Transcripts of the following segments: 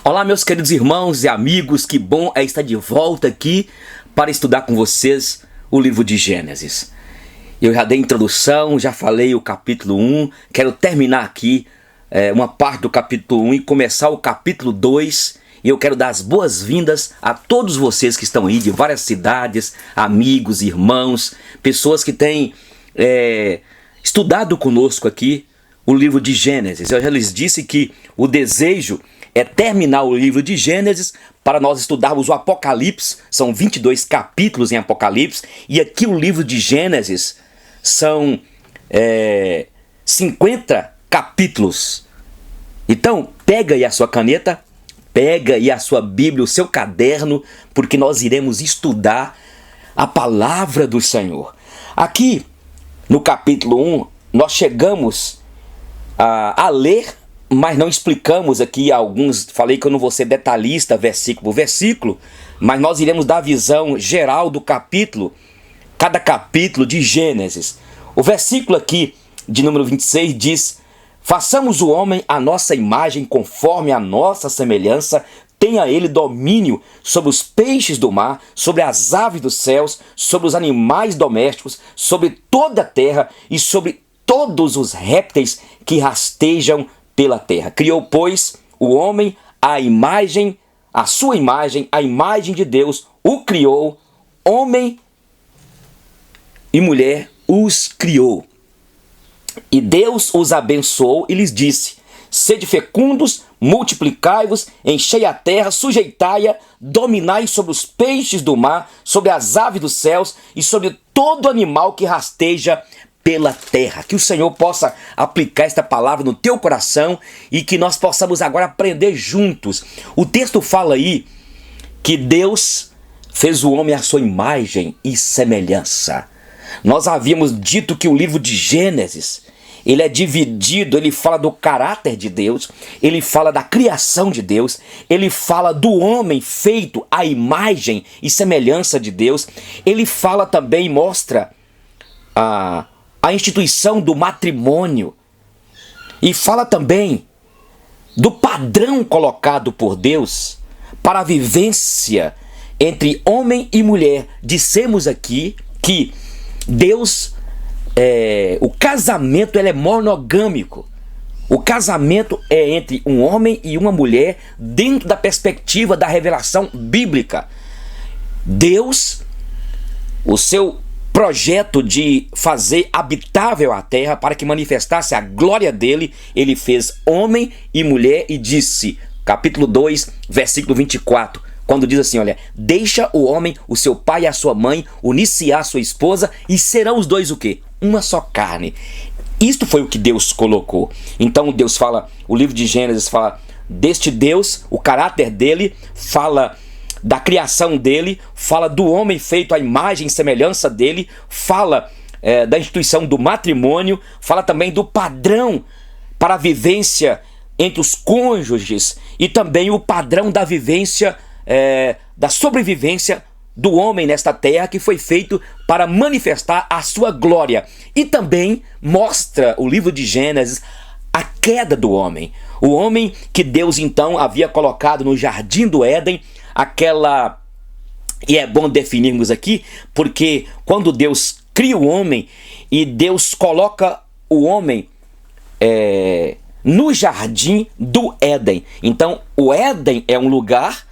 Olá, meus queridos irmãos e amigos, que bom é estar de volta aqui para estudar com vocês o livro de Gênesis. Eu já dei introdução, já falei o capítulo 1, quero terminar aqui uma parte do capítulo 1 e começar o capítulo 2. E eu quero dar as boas-vindas a todos vocês que estão aí de várias cidades, amigos, irmãos, pessoas que têm estudado conosco aqui o livro de Gênesis. Eu já lhes disse que o desejo é terminar o livro de Gênesis para nós estudarmos o Apocalipse. São 22 capítulos em Apocalipse. E aqui o livro de Gênesis são 50 capítulos. Então, pega aí a sua caneta, pega aí a sua Bíblia, o seu caderno, porque nós iremos estudar a palavra do Senhor. Aqui, no capítulo 1, nós chegamos a ler, mas não explicamos aqui alguns. Falei que eu não vou ser detalhista versículo por versículo, mas nós iremos dar a visão geral do capítulo, cada capítulo de Gênesis. O versículo aqui de número 26 diz: façamos o homem à nossa imagem, conforme a nossa semelhança, tenha ele domínio sobre os peixes do mar, sobre as aves dos céus, sobre os animais domésticos, sobre toda a terra e sobre todos os répteis que rastejam pela terra. Criou, pois, o homem à imagem, a sua imagem, a imagem de Deus, o criou, homem e mulher os criou. E Deus os abençoou e lhes disse: sede fecundos, multiplicai-vos, enchei a terra, sujeitai-a, dominai sobre os peixes do mar, sobre as aves dos céus e sobre todo animal que rasteja pela terra. Que o Senhor possa aplicar esta palavra no teu coração e que nós possamos agora aprender juntos. O texto fala aí que Deus fez o homem à sua imagem e semelhança. Nós havíamos dito que o livro de Gênesis, ele é dividido, ele fala do caráter de Deus, ele fala da criação de Deus, ele fala do homem feito à imagem e semelhança de Deus, ele fala também, mostra a instituição do matrimônio, e fala também do padrão colocado por Deus para a vivência entre homem e mulher. Dissemos aqui que Deus, o casamento ele é monogâmico. O casamento é entre um homem e uma mulher dentro da perspectiva da revelação bíblica. Deus, o seu projeto de fazer habitável a terra para que manifestasse a glória dele, ele fez homem e mulher e disse, capítulo 2, versículo 24, quando diz assim, olha, deixa o homem, o seu pai e a sua mãe, unir-se à sua esposa e serão os dois o quê? Uma só carne. Isto foi o que Deus colocou. Então Deus fala, o livro de Gênesis fala deste Deus, o caráter dele, fala da criação dele, fala do homem feito à imagem e semelhança dele, fala da instituição do matrimônio, fala também do padrão para a vivência entre os cônjuges e também o padrão da vivência, da sobrevivência do homem nesta terra, que foi feito para manifestar a sua glória. E também mostra o livro de Gênesis a queda do homem. O homem que Deus então havia colocado no jardim do Éden, e é bom definirmos aqui, porque quando Deus cria o homem e Deus coloca o homem no jardim do Éden. Então o Éden é um lugar,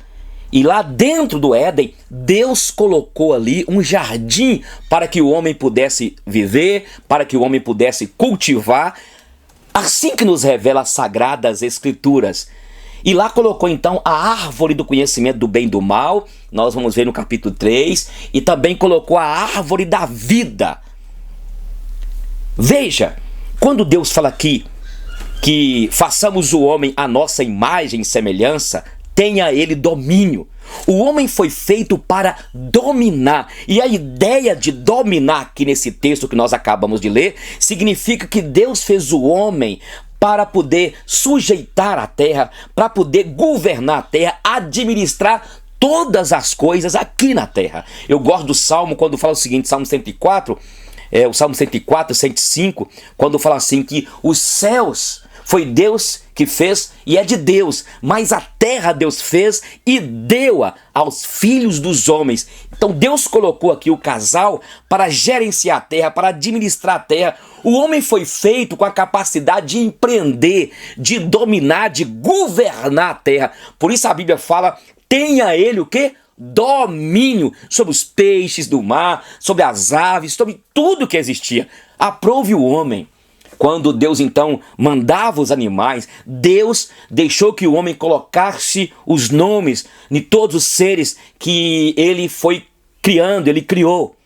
e lá dentro do Éden Deus colocou ali um jardim para que o homem pudesse viver, para que o homem pudesse cultivar, assim que nos revela as Sagradas Escrituras. E lá colocou então a árvore do conhecimento do bem e do mal, nós vamos ver no capítulo 3, e também colocou a árvore da vida. Veja, quando Deus fala aqui que façamos o homem à nossa imagem e semelhança, tenha ele domínio. O homem foi feito para dominar, e a ideia de dominar aqui nesse texto que nós acabamos de ler, significa que Deus fez o homem para poder sujeitar a terra, para poder governar a terra, administrar todas as coisas aqui na terra. Eu gosto do Salmo quando fala o seguinte, Salmo 104, o Salmo 104, 105, quando fala assim que os céus Foi Deus que fez e é de Deus, mas a terra Deus fez e deu-a aos filhos dos homens. Então Deus colocou aqui o casal para gerenciar a terra, para administrar a terra. O homem foi feito com a capacidade de empreender, de dominar, de governar a terra. Por isso a Bíblia fala, tenha ele o quê? Domínio sobre os peixes do mar, sobre as aves, sobre tudo que existia. Aprove o homem. Quando Deus então mandava os animais, Deus deixou que o homem colocasse os nomes de todos os seres que ele foi criando, ele criou.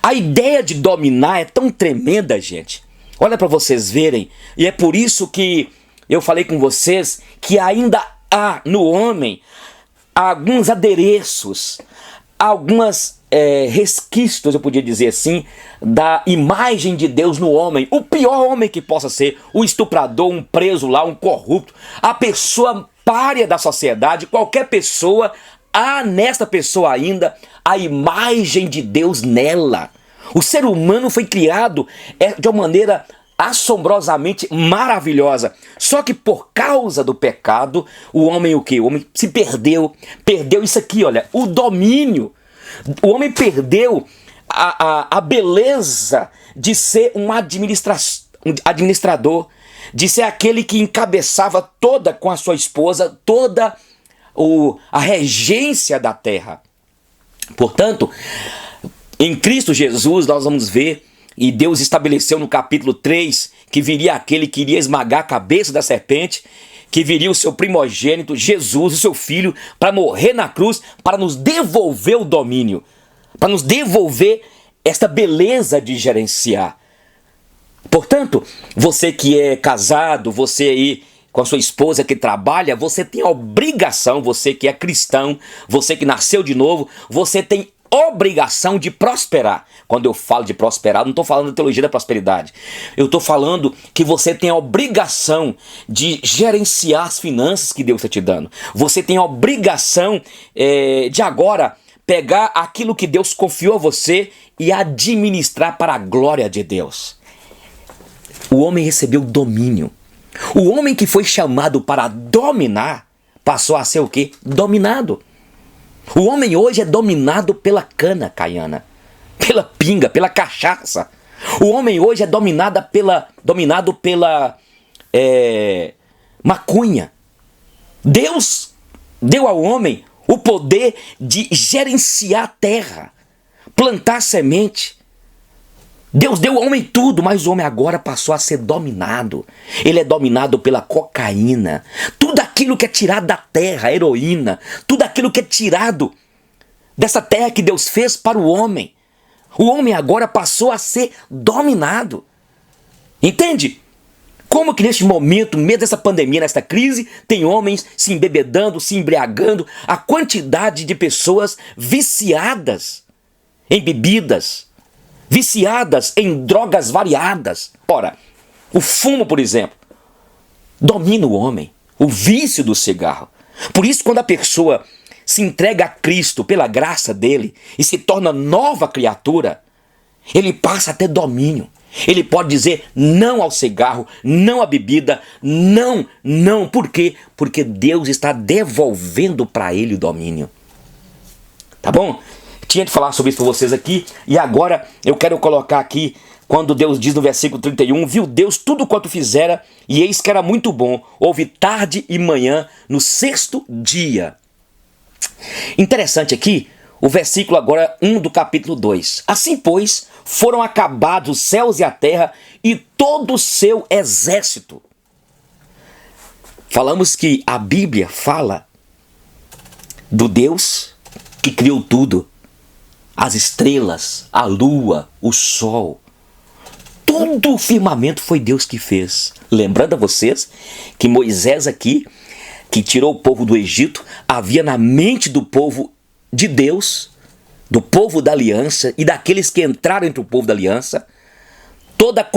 A ideia de dominar é tão tremenda, gente. Olha para vocês verem. E é por isso que eu falei com vocês que ainda há no homem alguns adereços, algumas resquícios, eu podia dizer assim, da imagem de Deus no homem. O pior homem que possa ser, o estuprador, um preso lá, um corrupto, a pessoa pária da sociedade, qualquer pessoa, há nesta pessoa ainda a imagem de Deus nela. O ser humano foi criado de uma maneira assombrosamente maravilhosa. Só que por causa do pecado, o homem o quê? O homem se perdeu isso aqui, olha, o domínio. O homem perdeu a beleza de ser um administrador, de ser aquele que encabeçava toda com a sua esposa, toda a regência da terra. Portanto, em Cristo Jesus nós vamos ver, e Deus estabeleceu no capítulo 3, que viria aquele que iria esmagar a cabeça da serpente, que viria o seu primogênito, Jesus, o seu filho, para morrer na cruz, para nos devolver o domínio, para nos devolver esta beleza de gerenciar. Portanto, você que é casado, você aí com a sua esposa que trabalha, você tem a obrigação, você que é cristão, você que nasceu de novo, você tem obrigação de prosperar. Quando eu falo de prosperar, não estou falando da teologia da prosperidade. Eu estou falando que você tem a obrigação de gerenciar as finanças que Deus está te dando. Você tem a obrigação de agora pegar aquilo que Deus confiou a você e administrar para a glória de Deus. O homem recebeu domínio. O homem que foi chamado para dominar passou a ser o quê? Dominado. O homem hoje é dominado pela cana caiana, pela pinga, pela cachaça. O homem hoje é dominado pela maconha. Deus deu ao homem o poder de gerenciar a terra, plantar semente. Deus deu ao homem tudo, mas o homem agora passou a ser dominado. Ele é dominado pela cocaína. Tudo aquilo que é tirado da terra, a heroína, tudo aquilo que é tirado dessa terra que Deus fez para o homem. O homem agora passou a ser dominado. Entende? Como que neste momento, no meio dessa pandemia, nesta crise, tem homens se embebedando, se embriagando, a quantidade de pessoas viciadas em bebidas, viciadas em drogas variadas. Ora, o fumo, por exemplo, domina o homem, o vício do cigarro. Por isso, quando a pessoa se entrega a Cristo pela graça dele e se torna nova criatura, ele passa a ter domínio. Ele pode dizer não ao cigarro, não à bebida, não. Por quê? Porque Deus está devolvendo para ele o domínio. Tá bom? Tinha de falar sobre isso para vocês aqui, e agora eu quero colocar aqui, quando Deus diz no versículo 31, viu Deus tudo quanto fizera, e eis que era muito bom, houve tarde e manhã, no sexto dia. Interessante aqui, o versículo agora 1 do capítulo 2. Assim, pois, foram acabados os céus e a terra, e todo o seu exército. Falamos que a Bíblia fala do Deus que criou tudo. As estrelas, a lua, o sol, todo o firmamento foi Deus que fez. Lembrando a vocês que Moisés aqui, que tirou o povo do Egito, havia na mente do povo de Deus, do povo da aliança e daqueles que entraram entre o povo da aliança, toda a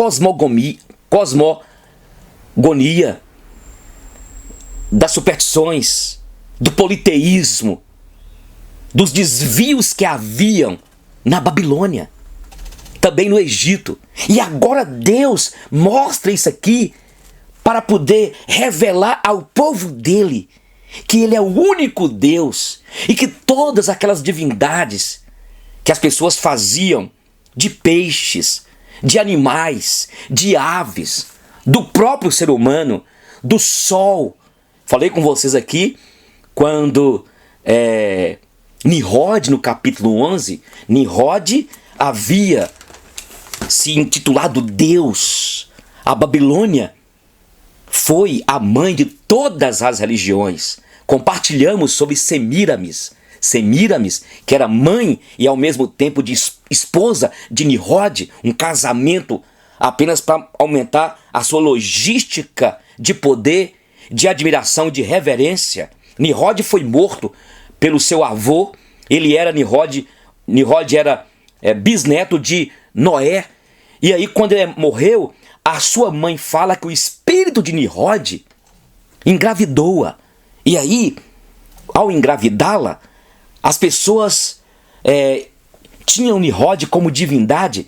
cosmogonia das superstições, do politeísmo, dos desvios que haviam na Babilônia, também no Egito. E agora Deus mostra isso aqui para poder revelar ao povo dele que ele é o único Deus e que todas aquelas divindades que as pessoas faziam de peixes, de animais, de aves, do próprio ser humano, do sol. Falei com vocês aqui quando Nimrod, no capítulo 11, Nimrod havia se intitulado Deus. A Babilônia foi a mãe de todas as religiões. Compartilhamos sobre Semíramis. Semíramis, que era mãe e ao mesmo tempo de esposa de Nimrod, um casamento apenas para aumentar a sua logística de poder, de admiração, de reverência. Nimrod foi morto pelo seu avô. Ele era Nimrod era bisneto de Noé. E aí quando ele morreu, a sua mãe fala que o espírito de Nimrod engravidou-a. E aí, ao engravidá-la, as pessoas tinham Nimrod como divindade.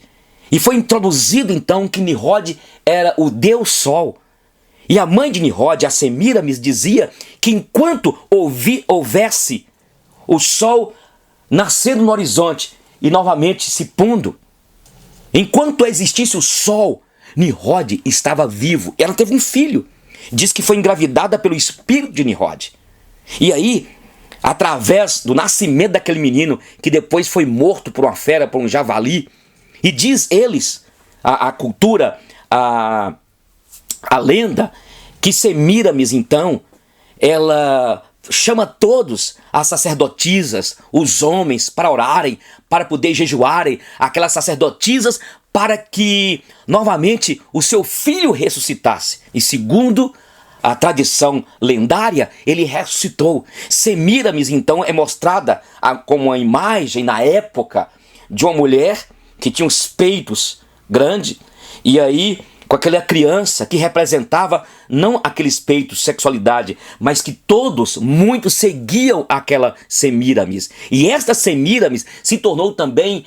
E foi introduzido então que Nimrod era o Deus Sol. E a mãe de Nimrod, a Semíramis, dizia que enquanto houvesse o sol nascendo no horizonte e novamente se pondo, enquanto existisse o sol, Nimrod estava vivo. Ela teve um filho. Diz que foi engravidada pelo espírito de Nimrod. E aí, através do nascimento daquele menino, que depois foi morto por uma fera, por um javali, e diz eles, a cultura, a lenda, que Semíramis, então, ela chama todos as sacerdotisas, os homens, para orarem, para poder jejuarem, aquelas sacerdotisas, para que, novamente, o seu filho ressuscitasse. E segundo a tradição lendária, ele ressuscitou. Semíramis, então, é mostrada como uma imagem, na época, de uma mulher que tinha os peitos grandes, e aí com aquela criança que representava não aqueles peitos, sexualidade, mas que muitos seguiam aquela Semíramis. E esta Semíramis se tornou também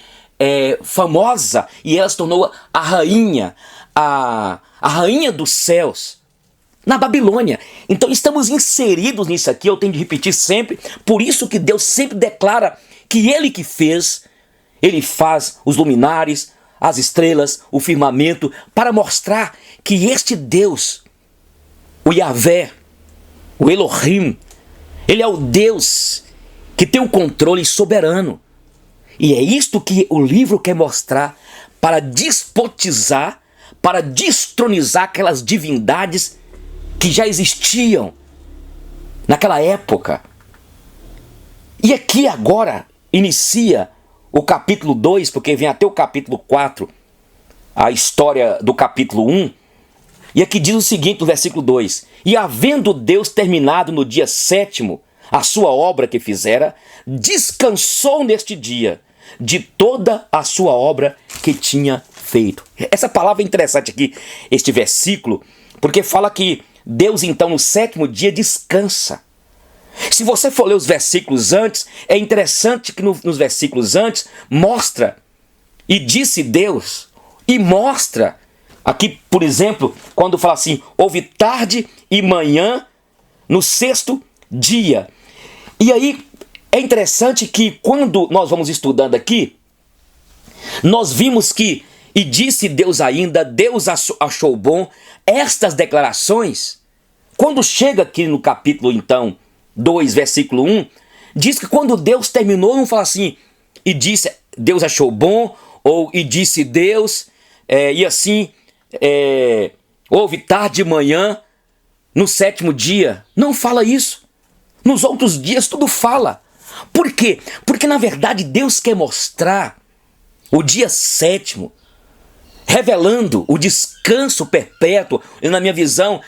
famosa, e ela se tornou a rainha, a rainha dos céus, na Babilônia. Então estamos inseridos nisso aqui, eu tenho de repetir sempre, por isso que Deus sempre declara que Ele que fez, Ele faz os luminares, as estrelas, o firmamento, para mostrar que este Deus, o Yahvé, o Elohim, Ele é o Deus que tem o controle soberano. E é isto que o livro quer mostrar, para despotizar, para destronizar aquelas divindades que já existiam naquela época. E aqui agora inicia o capítulo 2, porque vem até o capítulo 4, a história do capítulo 1, e aqui diz o seguinte no versículo 2: E havendo Deus terminado no dia 7º a sua obra que fizera, descansou neste dia de toda a sua obra que tinha feito. Essa palavra é interessante aqui, este versículo, porque fala que Deus então no 7º dia descansa. Se você for ler os versículos antes, é interessante que nos versículos antes mostra, e disse Deus, e mostra, aqui por exemplo, quando fala assim, houve tarde e manhã no 6º dia. E aí é interessante que quando nós vamos estudando aqui, nós vimos que, e disse Deus ainda, Deus achou bom, estas declarações, quando chega aqui no capítulo então 2, versículo 1, diz que quando Deus terminou, não fala assim, e disse, Deus achou bom, ou e disse Deus, e assim, houve tarde e manhã, no 7º dia. Não fala isso. Nos outros dias tudo fala. Por quê? Porque na verdade Deus quer mostrar o dia 7º, revelando o descanso perpétuo, e na minha visão,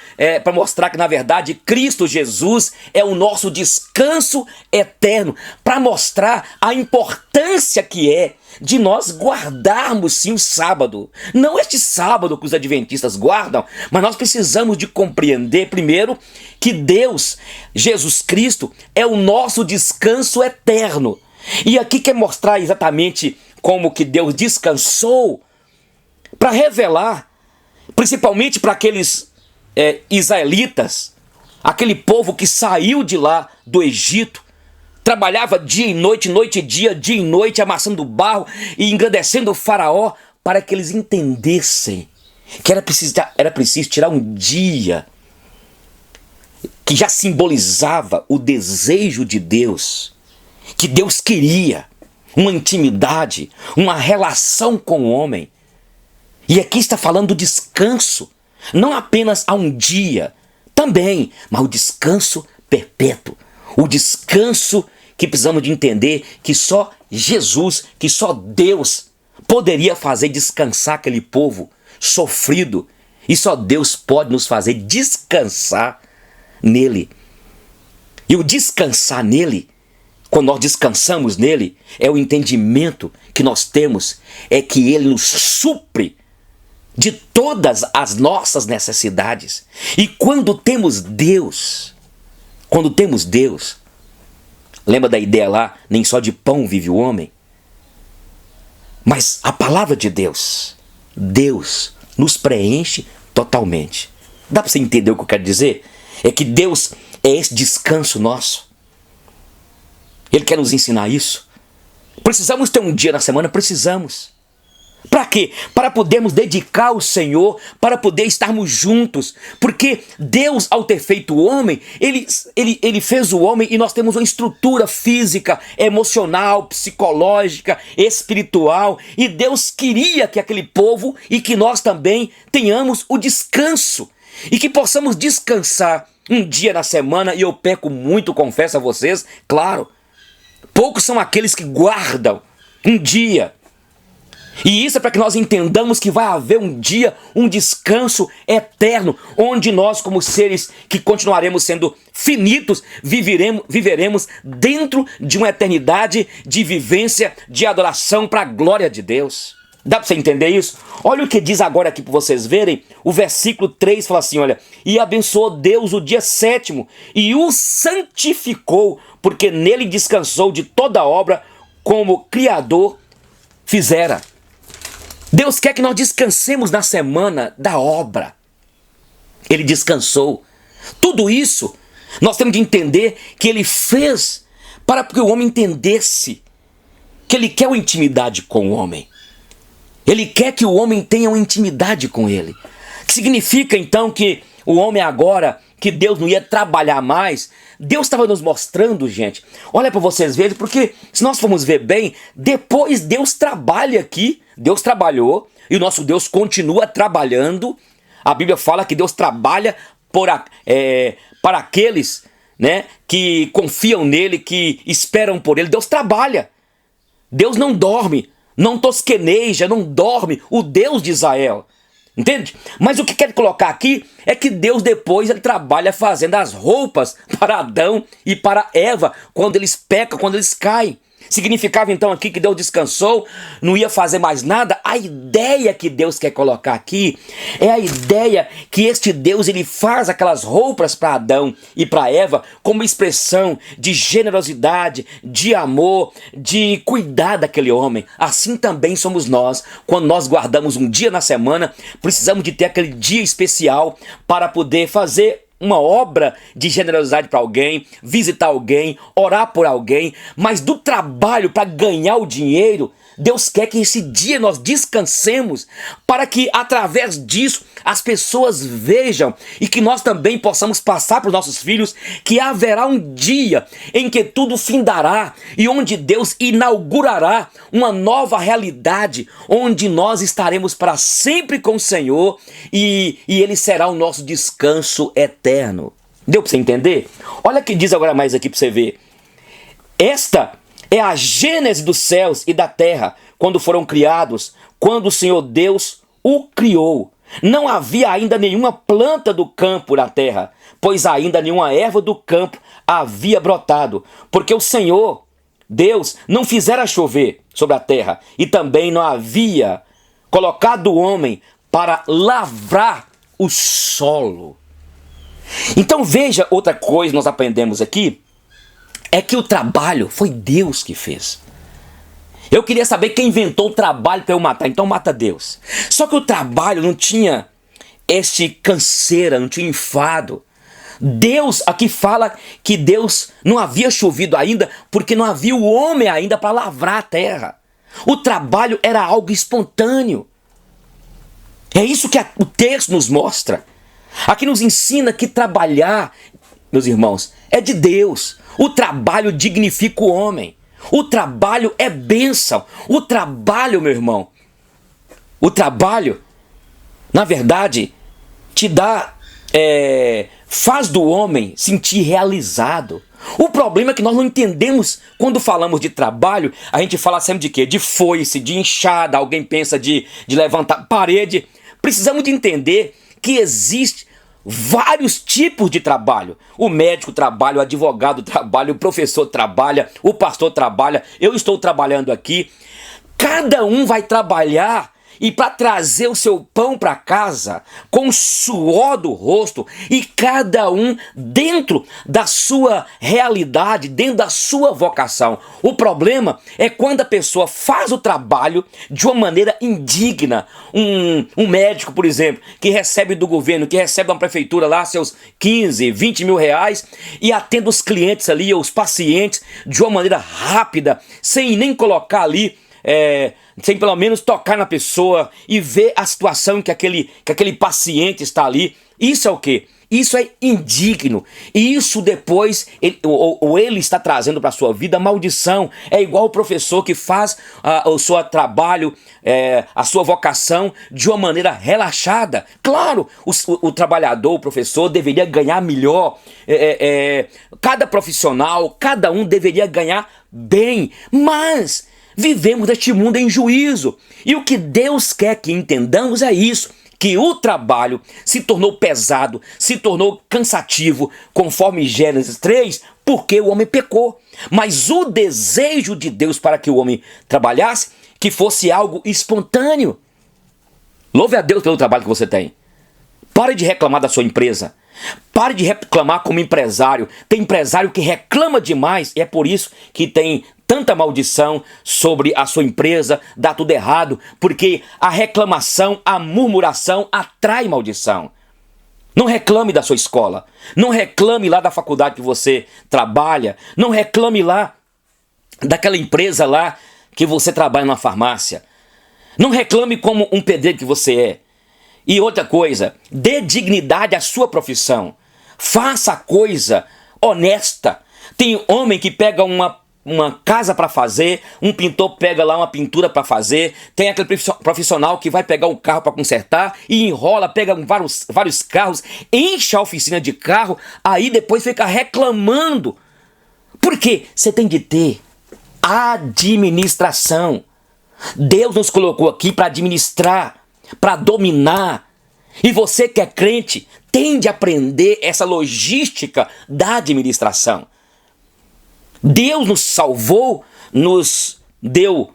para mostrar que na verdade Cristo Jesus é o nosso descanso eterno, para mostrar a importância que é de nós guardarmos sim o sábado. Não este sábado que os adventistas guardam, mas nós precisamos de compreender primeiro que Deus, Jesus Cristo, é o nosso descanso eterno. E aqui quer mostrar exatamente como que Deus descansou, para revelar, principalmente para aqueles israelitas, aquele povo que saiu de lá do Egito, trabalhava dia e noite dia e noite, amassando barro e engrandecendo o faraó, para que eles entendessem que era preciso tirar um dia que já simbolizava o desejo de Deus, que Deus queria uma intimidade, uma relação com o homem. E aqui está falando do descanso, não apenas a um dia, também, mas o descanso perpétuo, o descanso que precisamos de entender que só Jesus, que só Deus poderia fazer descansar aquele povo sofrido, e só Deus pode nos fazer descansar nele. E o descansar nele, quando nós descansamos nele, é o entendimento que nós temos, é que ele nos supre de todas as nossas necessidades. E quando temos Deus, lembra da ideia lá, nem só de pão vive o homem? Mas a palavra de Deus nos preenche totalmente. Dá para você entender o que eu quero dizer? É que Deus é esse descanso nosso. Ele quer nos ensinar isso. Precisamos ter um dia na semana? Precisamos. Para quê? Para podermos dedicar ao Senhor, para poder estarmos juntos. Porque Deus, ao ter feito o homem, ele fez o homem e nós temos uma estrutura física, emocional, psicológica, espiritual. E Deus queria que aquele povo e que nós também tenhamos o descanso. E que possamos descansar um dia na semana. E eu peco muito, confesso a vocês, claro. Poucos são aqueles que guardam um dia. E isso é para que nós entendamos que vai haver um dia, um descanso eterno, onde nós, como seres que continuaremos sendo finitos, viveremos dentro de uma eternidade de vivência, de adoração para a glória de Deus. Dá para você entender isso? Olha o que diz agora aqui para vocês verem. O versículo 3 fala assim, olha: e abençoou Deus o dia sétimo e o santificou, porque nele descansou de toda obra como o Criador fizera. Deus quer que nós descansemos na semana da obra. Ele descansou. Tudo isso nós temos de entender que ele fez para que o homem entendesse que ele quer uma intimidade com o homem. Ele quer que o homem tenha uma intimidade com ele. Que significa então que o homem agora, que Deus não ia trabalhar mais, Deus estava nos mostrando, gente. Olha para vocês verem, porque se nós formos ver bem, depois Deus trabalha aqui. Deus trabalhou e o nosso Deus continua trabalhando. A Bíblia fala que Deus trabalha para aqueles, né, que confiam nele, que esperam por ele. Deus trabalha. Deus não dorme, não tosqueneja, não dorme. O Deus de Israel. Entende? Mas o que quero colocar aqui é que Deus depois ele trabalha fazendo as roupas para Adão e para Eva quando eles pecam, quando eles caem. Significava então aqui que Deus descansou, não ia fazer mais nada? A ideia que Deus quer colocar aqui é a ideia que este Deus ele faz aquelas roupas para Adão e para Eva como expressão de generosidade, de amor, de cuidar daquele homem. Assim também somos nós. Quando nós guardamos um dia na semana, precisamos de ter aquele dia especial para poder fazer uma obra de generosidade para alguém, visitar alguém, orar por alguém, mas do trabalho para ganhar o dinheiro, Deus quer que esse dia nós descansemos para que através disso as pessoas vejam e que nós também possamos passar para os nossos filhos que haverá um dia em que tudo findará e onde Deus inaugurará uma nova realidade, onde nós estaremos para sempre com o Senhor e Ele será o nosso descanso eterno. Deu para você entender? Olha o que diz agora mais aqui para você ver. Esta é a gênese dos céus e da terra, quando foram criados, quando o Senhor Deus o criou. Não havia ainda nenhuma planta do campo na terra, pois ainda nenhuma erva do campo havia brotado, porque o Senhor Deus não fizera chover sobre a terra, e também não havia colocado o homem para lavrar o solo. Então veja outra coisa que nós aprendemos aqui, é que o trabalho foi Deus que fez. Eu queria saber quem inventou o trabalho para eu matar. Então mata Deus. Só que o trabalho não tinha este canseirante, enfado. Deus aqui fala que Deus não havia chovido ainda porque não havia o homem ainda para lavrar a terra. O trabalho era algo espontâneo. É isso que o texto nos mostra. Aqui nos ensina que trabalhar, meus irmãos, é de Deus. O trabalho dignifica o homem. O trabalho é bênção. O trabalho, meu irmão, o trabalho, na verdade, te dá, faz do homem sentir realizado. O problema é que nós não entendemos quando falamos de trabalho. A gente fala sempre de quê? De foice, de enxada. Alguém pensa de levantar parede. Precisamos de entender que existe vários tipos de trabalho. O médico trabalha, o advogado trabalha, o professor trabalha, o pastor trabalha, eu estou trabalhando aqui. Cada um vai trabalhar e para trazer o seu pão para casa com o suor do rosto, e cada um dentro da sua realidade, dentro da sua vocação. O problema é quando a pessoa faz o trabalho de uma maneira indigna. Um médico, por exemplo, que recebe do governo, que recebe da prefeitura lá seus 15, 20 mil reais e atende os clientes ali, os pacientes, de uma maneira rápida, sem nem colocar ali, sem pelo menos tocar na pessoa e ver a situação que aquele paciente está ali. Isso é o quê? Isso é indigno. E isso depois ele está trazendo para a sua vida maldição. É igual o professor que faz o seu trabalho, a sua vocação de uma maneira relaxada. Claro, o trabalhador, o professor deveria ganhar melhor. Cada profissional, cada um deveria ganhar bem. Mas vivemos neste mundo em juízo. E o que Deus quer que entendamos é isso: que o trabalho se tornou pesado, se tornou cansativo, conforme Gênesis 3, porque o homem pecou. Mas o desejo de Deus para que o homem trabalhasse, que fosse algo espontâneo. Louve a Deus pelo trabalho que você tem. Pare de reclamar da sua empresa. Pare de reclamar como empresário. Tem empresário que reclama demais e é por isso que tem tanta maldição sobre a sua empresa, dá tudo errado, porque a reclamação, a murmuração atrai maldição. Não reclame da sua escola, não reclame lá da faculdade que você trabalha, não reclame lá daquela empresa lá que você trabalha na farmácia. Não reclame como um pedreiro que você é. E outra coisa, dê dignidade à sua profissão. Faça a coisa honesta. Tem homem que pega uma casa para fazer, um pintor pega lá uma pintura para fazer, tem aquele profissional que vai pegar um carro para consertar e enrola, pega vários carros, enche a oficina de carro, aí depois fica reclamando. Por quê? Você tem de ter administração. Deus nos colocou aqui para administrar, para dominar. E você que é crente tem de aprender essa logística da administração. Deus nos salvou, nos deu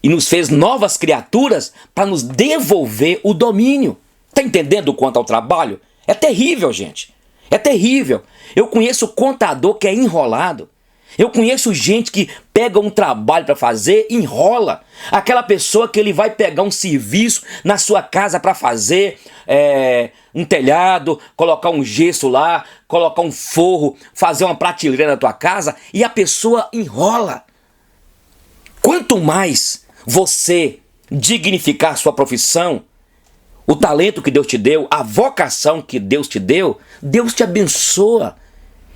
e nos fez novas criaturas para nos devolver o domínio. Está entendendo quanto ao trabalho? É terrível, gente. É terrível. Eu conheço contador que é enrolado. Eu conheço gente que pega um trabalho para fazer e enrola. Aquela pessoa que ele vai pegar um serviço na sua casa para fazer um telhado, colocar um gesso lá, colocar um forro, fazer uma prateleira na tua casa, e a pessoa enrola. Quanto mais você dignificar sua profissão, o talento que Deus te deu, a vocação que Deus te deu, Deus te abençoa.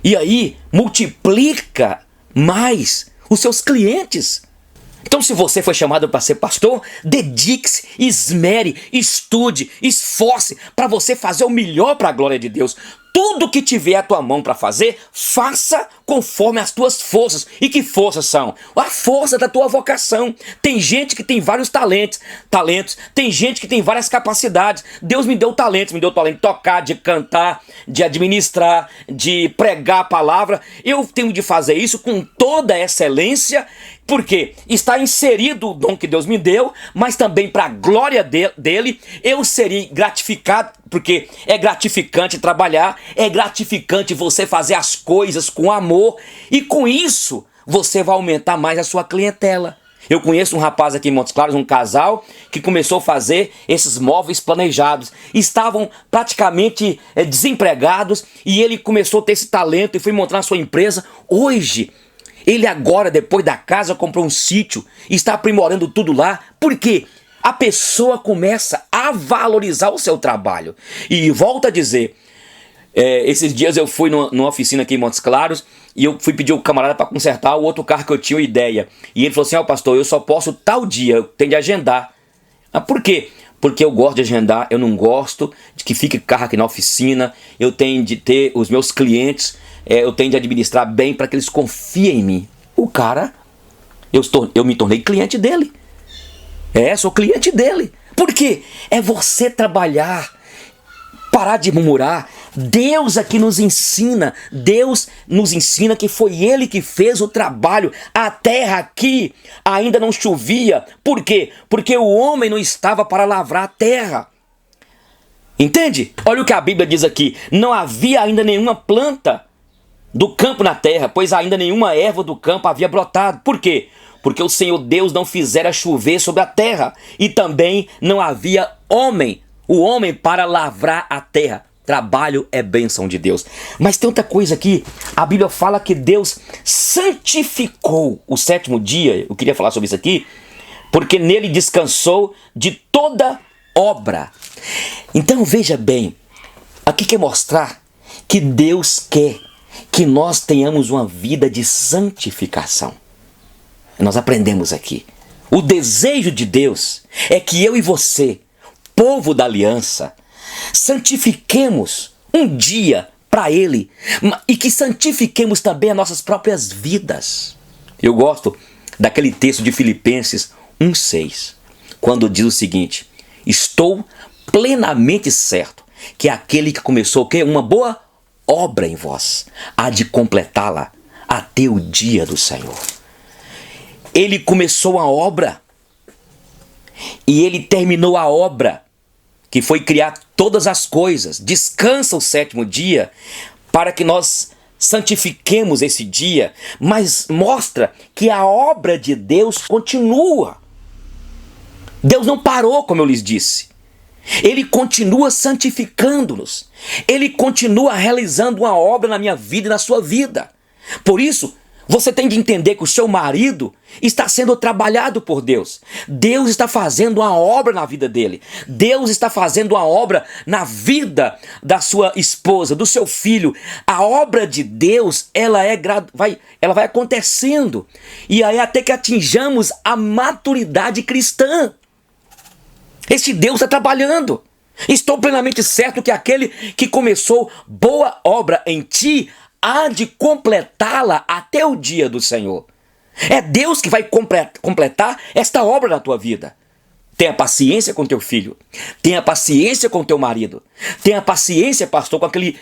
E aí multiplica mais os seus clientes. Então, se você foi chamado para ser pastor, dedique-se, esmere, estude, esforce para você fazer o melhor para a glória de Deus. Tudo que tiver à tua mão para fazer, faça conforme as tuas forças. E que forças são? A força da tua vocação. Tem gente que tem vários talentos. Tem gente que tem várias capacidades. Deus me deu talentos, me deu talento de tocar, de cantar, de administrar, de pregar a palavra. Eu tenho de fazer isso com toda a excelência, porque está inserido o dom que Deus me deu, mas também para a glória dele. Eu serei gratificado, porque é gratificante trabalhar, é gratificante você fazer as coisas com amor, e com isso você vai aumentar mais a sua clientela. Eu conheço um rapaz aqui em Montes Claros, um casal, que começou a fazer esses móveis planejados. Estavam praticamente desempregados e ele começou a ter esse talento e foi montar a sua empresa. Hoje, ele agora, depois da casa, comprou um sítio e está aprimorando tudo lá. Por quê? A pessoa começa a valorizar o seu trabalho. E volto a dizer, esses dias eu fui numa oficina aqui em Montes Claros e eu fui pedir o camarada para consertar o outro carro que eu tinha uma ideia. E ele falou assim, pastor, eu só posso tal dia, eu tenho de agendar. Por quê? Porque eu gosto de agendar, eu não gosto de que fique carro aqui na oficina, eu tenho de ter os meus clientes, eu tenho de administrar bem para que eles confiem em mim. O cara, eu me tornei cliente dele. Sou cliente dele. Por quê? É você trabalhar, parar de murmurar. Deus aqui nos ensina, Deus nos ensina que foi Ele que fez o trabalho. A terra aqui ainda não chovia. Por quê? Porque o homem não estava para lavrar a terra. Entende? Olha o que a Bíblia diz aqui. Não havia ainda nenhuma planta do campo na terra, pois ainda nenhuma erva do campo havia brotado. Por quê? Porque o Senhor Deus não fizera chover sobre a terra. E também não havia o homem para lavrar a terra. Trabalho é bênção de Deus. Mas tem outra coisa aqui. A Bíblia fala que Deus santificou o sétimo dia. Eu queria falar sobre isso aqui. Porque nele descansou de toda obra. Então veja bem. Aqui quer mostrar que Deus quer que nós tenhamos uma vida de santificação. Nós aprendemos aqui. O desejo de Deus é que eu e você, povo da aliança, santifiquemos um dia para Ele e que santifiquemos também as nossas próprias vidas. Eu gosto daquele texto de Filipenses 1,6, quando diz o seguinte: estou plenamente certo que aquele que começou uma boa obra em vós há de completá-la até o dia do Senhor. Ele começou a obra e Ele terminou a obra, que foi criar todas as coisas. Descansa o sétimo dia para que nós santifiquemos esse dia, mas mostra que a obra de Deus continua. Deus não parou, como eu lhes disse. Ele continua santificando-nos. Ele continua realizando uma obra na minha vida e na sua vida. Por isso, você tem de entender que o seu marido está sendo trabalhado por Deus. Deus está fazendo uma obra na vida dele. Deus está fazendo uma obra na vida da sua esposa, do seu filho. A obra de Deus, ela vai acontecendo. E aí até que atinjamos a maturidade cristã. Esse Deus está trabalhando. Estou plenamente certo que aquele que começou boa obra em ti há de completá-la até o dia do Senhor. É Deus que vai completar esta obra na tua vida. Tenha paciência com teu filho. Tenha paciência com teu marido. Tenha paciência, pastor, com aquele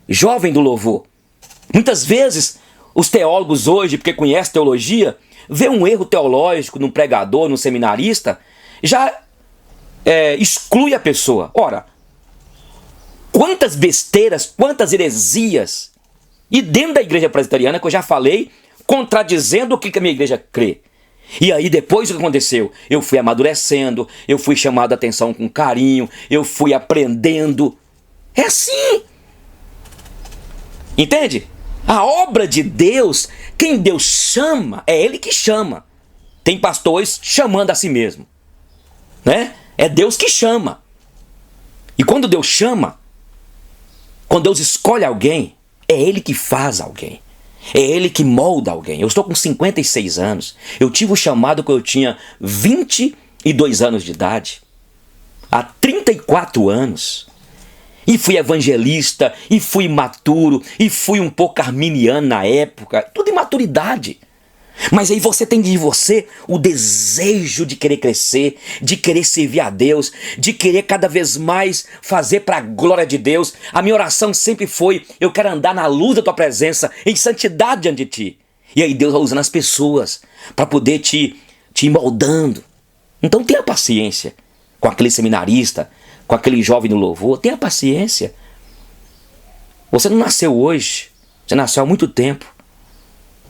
jovem do louvor. Muitas vezes, os teólogos hoje, porque conhecem teologia, vê um erro teológico num pregador, num seminarista, já exclui a pessoa. Ora, quantas besteiras, quantas heresias, e dentro da igreja presbiteriana, que eu já falei, contradizendo o que a minha igreja crê. E aí depois o que aconteceu? Eu fui amadurecendo, eu fui chamado a atenção com carinho, eu fui aprendendo. É assim. Entende? A obra de Deus, quem Deus chama, é Ele que chama. Tem pastores chamando a si mesmo, né? É Deus que chama. E quando Deus chama, quando Deus escolhe alguém, é Ele que faz alguém. É Ele que molda alguém. Eu estou com 56 anos. Eu tive o chamado quando eu tinha 22 anos de idade. Há 34 anos. E fui evangelista, e fui imaturo, e fui um pouco arminiano na época. Tudo imaturidade. Mas aí você tem de você o desejo de querer crescer, de querer servir a Deus, de querer cada vez mais fazer para a glória de Deus. A minha oração sempre foi: eu quero andar na luz da tua presença, em santidade diante de ti. E aí Deus vai usando as pessoas para poder te ir moldando. Então tenha paciência com aquele seminarista, com aquele jovem do louvor. Tenha paciência. Você não nasceu hoje, você nasceu há muito tempo.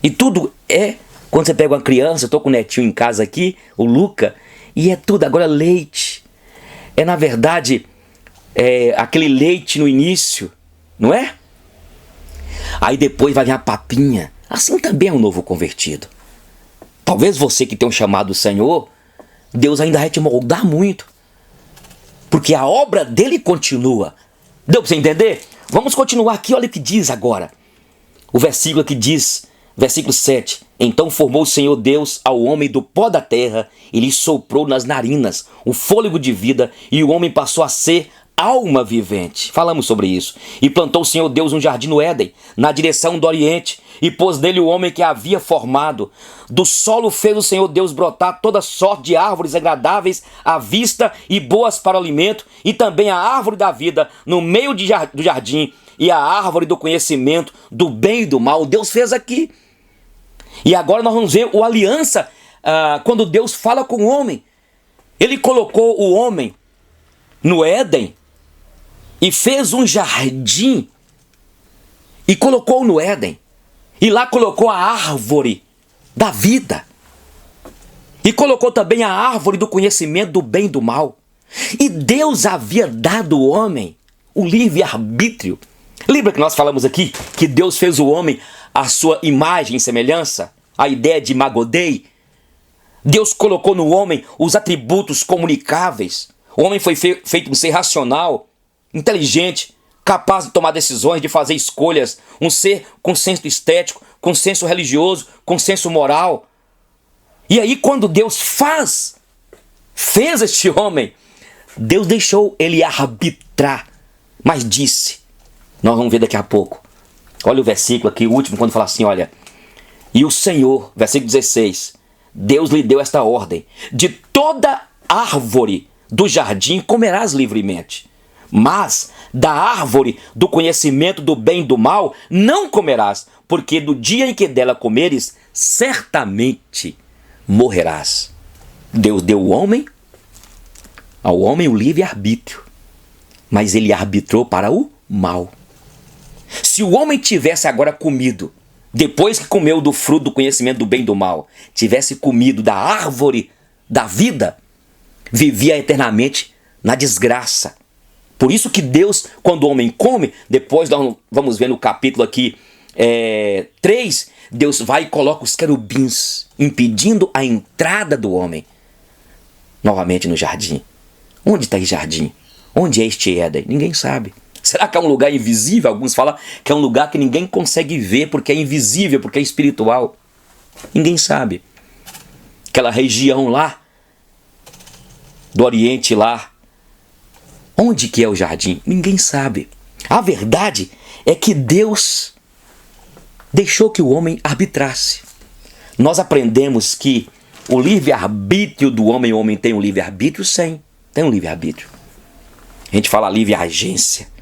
E tudo é Quando você pega uma criança, eu tô com o netinho em casa aqui, o Luca, e é tudo agora leite. É na verdade aquele leite no início, não é? Aí depois vai vir a papinha. Assim também é um novo convertido. Talvez você que tem um chamado do Senhor, Deus ainda vai te moldar muito. Porque a obra dele continua. Deu para você entender? Vamos continuar aqui, olha o que diz agora. O versículo que diz, versículo 7. Então formou o Senhor Deus ao homem do pó da terra e lhe soprou nas narinas o fôlego de vida e o homem passou a ser alma vivente. Falamos sobre isso. E plantou o Senhor Deus um jardim no Éden, na direção do Oriente, e pôs nele o homem que havia formado. Do solo fez o Senhor Deus brotar toda sorte de árvores agradáveis à vista e boas para o alimento, e também a árvore da vida no meio do jardim, e a árvore do conhecimento do bem e do mal. Deus fez aqui. E agora nós vamos ver a aliança quando Deus fala com o homem. Ele colocou o homem no Éden e fez um jardim e colocou no Éden. E lá colocou a árvore da vida. E colocou também a árvore do conhecimento do bem e do mal. E Deus havia dado ao homem o livre-arbítrio. Lembra que nós falamos aqui que Deus fez o homem à sua imagem e semelhança? A ideia de Imago-Dei. Deus colocou no homem os atributos comunicáveis. O homem foi feito um ser racional, inteligente, capaz de tomar decisões, de fazer escolhas. Um ser com senso estético, com senso religioso, com senso moral. E aí quando Deus fez este homem, Deus deixou ele arbitrar, mas disse, nós vamos ver daqui a pouco. Olha o versículo aqui, o último, quando fala assim, olha. E o Senhor, versículo 16, Deus lhe deu esta ordem: de toda árvore do jardim comerás livremente, mas da árvore do conhecimento do bem e do mal não comerás, porque do dia em que dela comeres, certamente morrerás. Deus deu ao homem o livre-arbítrio, mas ele arbitrou para o mal. Se o homem tivesse agora comido, depois que comeu do fruto do conhecimento do bem e do mal, tivesse comido da árvore da vida, vivia eternamente na desgraça. Por isso que Deus, quando o homem come, depois nós vamos ver no capítulo aqui 3, Deus vai e coloca os querubins, impedindo a entrada do homem novamente no jardim. Onde está esse jardim? Onde é este Éden? Ninguém sabe. Será que é um lugar invisível? Alguns falam que é um lugar que ninguém consegue ver porque é invisível, porque é espiritual. Ninguém sabe. Aquela região lá, do Oriente lá, onde que é o jardim? Ninguém sabe. A verdade é que Deus deixou que o homem arbitrasse. Nós aprendemos que o livre-arbítrio do homem, o homem tem um livre-arbítrio? Sim, tem um livre-arbítrio. A gente fala livre-agência.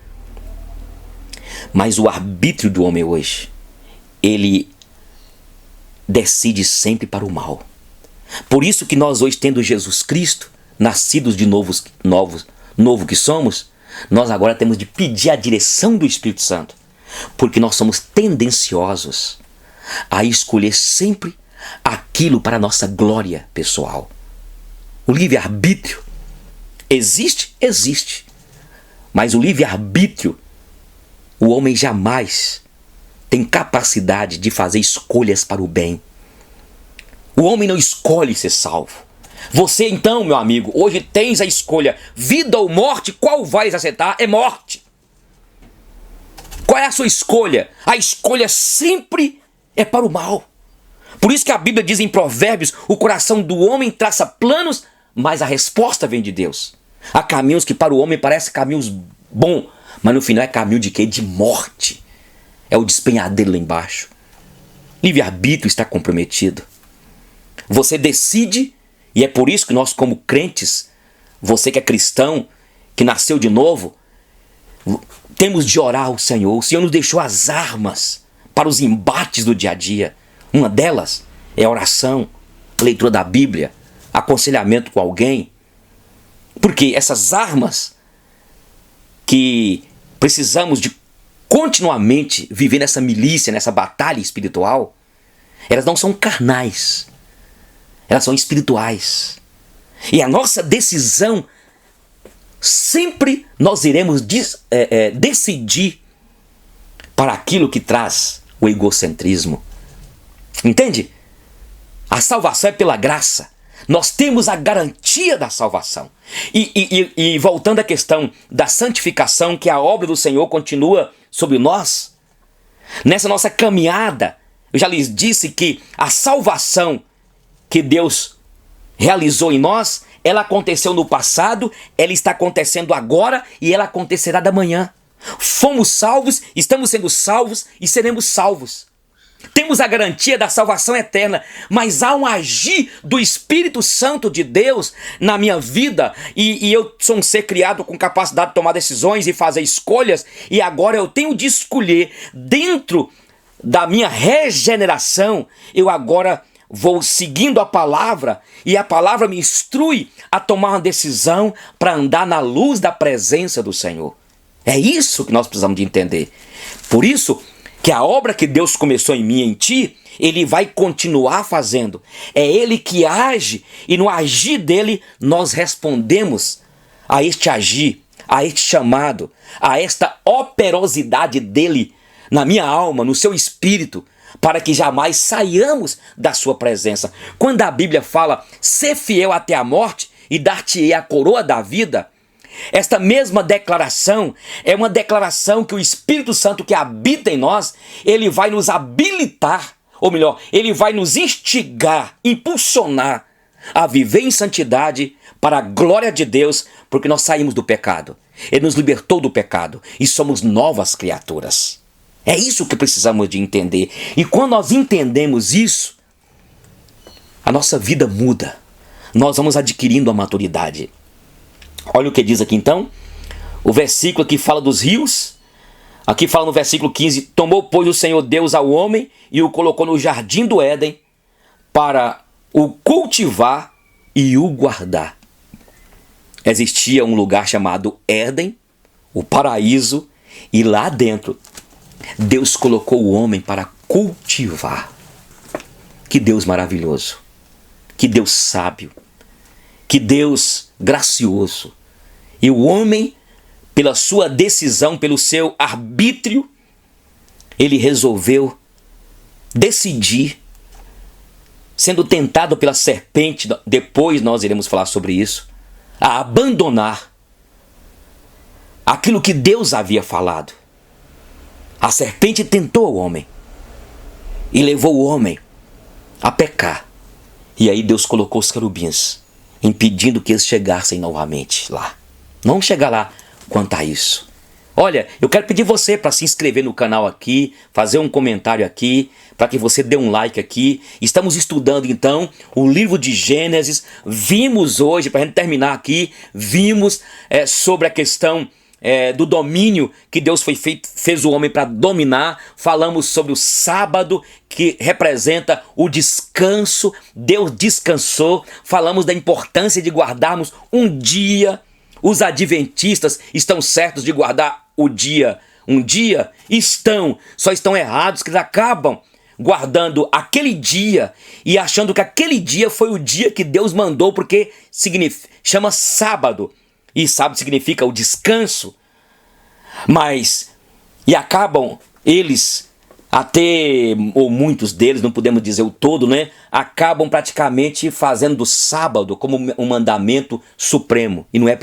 Mas o arbítrio do homem hoje, ele decide sempre para o mal. Por isso que nós hoje, tendo Jesus Cristo, nascidos de novo que somos, nós agora temos de pedir a direção do Espírito Santo. Porque nós somos tendenciosos a escolher sempre aquilo para a nossa glória pessoal. O livre-arbítrio existe? Existe. Mas o livre-arbítrio, o homem jamais tem capacidade de fazer escolhas para o bem. O homem não escolhe ser salvo. Você então, meu amigo, hoje tens a escolha, vida ou morte, qual vais aceitar? É morte. Qual é a sua escolha? A escolha sempre é para o mal. Por isso que a Bíblia diz em Provérbios, o coração do homem traça planos, mas a resposta vem de Deus. Há caminhos que para o homem parecem caminhos bons, mas no final é caminho de quê? De morte. É o despenhadeiro lá embaixo. Livre-arbítrio está comprometido. Você decide, e é por isso que nós como crentes, você que é cristão, que nasceu de novo, temos de orar ao Senhor. O Senhor nos deixou as armas para os embates do dia a dia. Uma delas é a oração, leitura da Bíblia, aconselhamento com alguém. Porque essas armas que precisamos de continuamente viver nessa milícia, nessa batalha espiritual, Elas não são carnais. Elas são espirituais. E a nossa decisão, sempre nós iremos decidir para aquilo que traz o egocentrismo. Entende? A salvação é pela graça. Nós temos a garantia da salvação. E voltando à questão da santificação, que a obra do Senhor continua sobre nós, nessa nossa caminhada, eu já lhes disse que a salvação que Deus realizou em nós, ela aconteceu no passado, ela está acontecendo agora e ela acontecerá da manhã. Fomos salvos, estamos sendo salvos e seremos salvos. Temos a garantia da salvação eterna, mas há um agir do Espírito Santo de Deus na minha vida, e eu sou um ser criado com capacidade de tomar decisões e fazer escolhas, e agora eu tenho de escolher dentro da minha regeneração. Eu agora vou seguindo a palavra, e a palavra me instrui a tomar uma decisão para andar na luz da presença do Senhor. É isso que nós precisamos de entender. Por isso que a obra que Deus começou em mim e em ti, Ele vai continuar fazendo. É Ele que age, e no agir dele nós respondemos a este agir, a este chamado, a esta operosidade dele na minha alma, no seu espírito, para que jamais saiamos da sua presença. Quando a Bíblia fala, ser fiel até a morte e dar-te-ei a coroa da vida, esta mesma declaração é uma declaração que o Espírito Santo que habita em nós, ele vai nos habilitar, ou melhor, ele vai nos instigar, impulsionar a viver em santidade para a glória de Deus, porque nós saímos do pecado. Ele nos libertou do pecado e somos novas criaturas. É isso que precisamos de entender. E quando nós entendemos isso, a nossa vida muda. Nós vamos adquirindo a maturidade. Olha o que diz aqui então, o versículo que fala dos rios, aqui fala no versículo 15, tomou pois o Senhor Deus ao homem e o colocou no jardim do Éden para o cultivar e o guardar. Existia um lugar chamado Éden, o paraíso, e lá dentro Deus colocou o homem para cultivar. Que Deus maravilhoso, que Deus sábio, que Deus gracioso. E o homem, pela sua decisão, pelo seu arbítrio, ele resolveu decidir, sendo tentado pela serpente, depois nós iremos falar sobre isso, a abandonar aquilo que Deus havia falado. A serpente tentou o homem e levou o homem a pecar. E aí Deus colocou os querubins, impedindo que eles chegassem novamente lá. Não chegar lá quanto a isso. Olha, eu quero pedir você para se inscrever no canal aqui, fazer um comentário aqui, para que você dê um like aqui. Estamos estudando então o livro de Gênesis. Vimos hoje, para a gente terminar aqui, vimos sobre a questão do domínio que Deus fez o homem para dominar. Falamos sobre o sábado, que representa o descanso. Deus descansou. Falamos da importância de guardarmos um dia. Os adventistas estão certos de guardar o dia. Um dia só estão errados, que eles acabam guardando aquele dia e achando que aquele dia foi o dia que Deus mandou, porque chama sábado. E sábado significa o descanso. E acabam eles, ou muitos deles, não podemos dizer o todo, né? Acabam praticamente fazendo do sábado como um mandamento supremo. E não é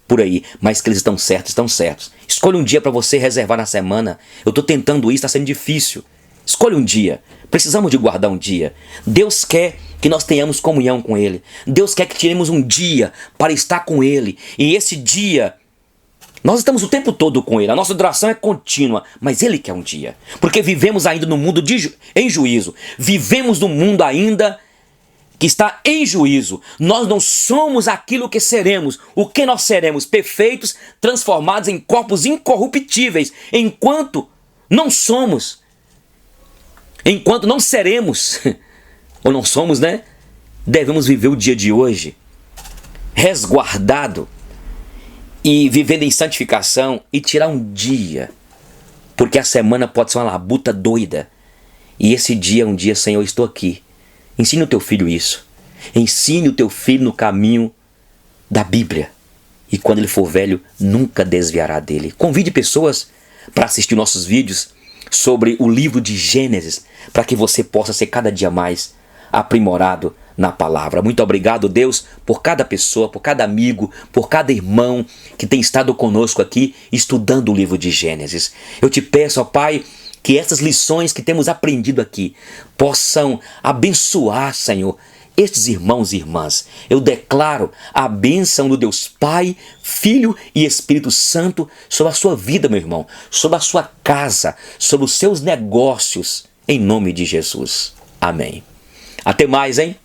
por aí, mas que eles estão certos. Escolha um dia para você reservar na semana. Eu estou tentando isso, está sendo difícil. Escolha um dia. Precisamos de guardar um dia. Deus quer que nós tenhamos comunhão com Ele. Deus quer que tiremos um dia para estar com Ele. E esse dia, nós estamos o tempo todo com Ele. A nossa adoração é contínua, mas Ele quer um dia. Porque vivemos ainda no mundo em juízo. Vivemos no mundo ainda que está em juízo. Nós não somos aquilo que seremos. O que nós seremos? Perfeitos, transformados em corpos incorruptíveis. Enquanto não somos, enquanto não seremos, ou não somos, né? Devemos viver o dia de hoje resguardado e vivendo em santificação, e tirar um dia, porque a semana pode ser uma labuta doida E esse dia é um dia, Senhor, eu estou aqui. Ensine o teu filho isso. Ensine o teu filho no caminho da Bíblia. E quando ele for velho, nunca desviará dele. Convide pessoas para assistir nossos vídeos sobre o livro de Gênesis, para que você possa ser cada dia mais aprimorado na palavra. Muito obrigado, Deus, por cada pessoa, por cada amigo, por cada irmão que tem estado conosco aqui estudando o livro de Gênesis. Eu te peço, ó Pai, que essas lições que temos aprendido aqui possam abençoar, Senhor, estes irmãos e irmãs. Eu declaro a bênção do Deus Pai, Filho e Espírito Santo sobre a sua vida, meu irmão, sobre a sua casa, sobre os seus negócios, em nome de Jesus. Amém. Até mais, hein?